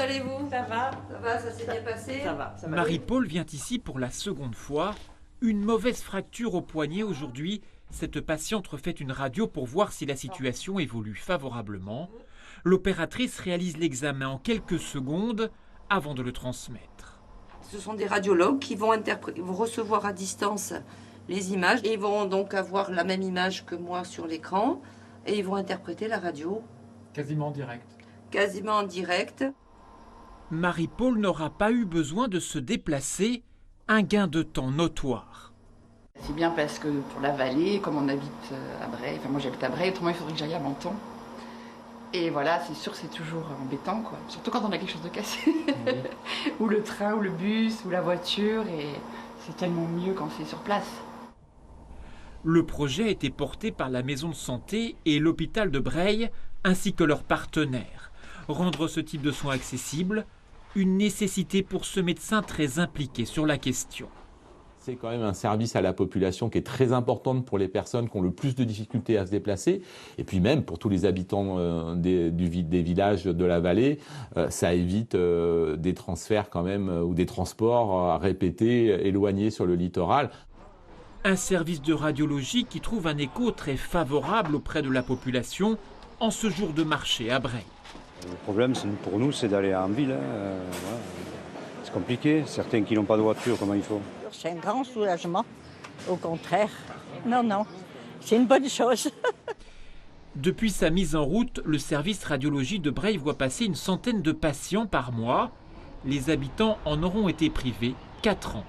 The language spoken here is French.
allez-vous? Ça va. Ça va, ça s'est bien passé? Ça va. Marie-Paul vient ici pour la seconde fois. Une mauvaise fracture au poignet aujourd'hui. Cette patiente refait une radio pour voir si la situation évolue favorablement. L'opératrice réalise l'examen en quelques secondes avant de le transmettre. Ce sont des radiologues qui vont recevoir à distance les images. Et ils vont donc avoir la même image que moi sur l'écran et ils vont interpréter la radio. Quasiment en direct. Quasiment en direct. Marie-Paul n'aura pas eu besoin de se déplacer, un gain de temps notoire. C'est bien parce que pour la vallée, comme on habite à Breil, enfin moi j'habite à Breil, autrement il faudrait que j'aille à Menton. Et voilà, c'est sûr, c'est toujours embêtant, quoi. Surtout quand on a quelque chose de cassé. Oui. Ou le train, ou le bus, ou la voiture, et c'est tellement mieux quand c'est sur place. Le projet a été porté par la maison de santé et l'hôpital de Breil, ainsi que leurs partenaires. Rendre ce type de soins accessible, une nécessité pour ce médecin très impliqué sur la question. C'est quand même un service à la population qui est très important pour les personnes qui ont le plus de difficultés à se déplacer. Et puis même pour tous les habitants des villages de la vallée, ça évite des transferts quand même ou des transports répétés, éloignés sur le littoral. Un service de radiologie qui trouve un écho très favorable auprès de la population en ce jour de marché à Breil. Le problème pour nous, c'est d'aller en ville. Voilà. C'est compliqué. Certains qui n'ont pas de voiture, comment il faut? C'est un grand soulagement. Au contraire. Non, c'est une bonne chose. Depuis sa mise en route, le service radiologie de Breil voit passer une centaine de patients par mois. Les habitants en auront été privés 4 ans.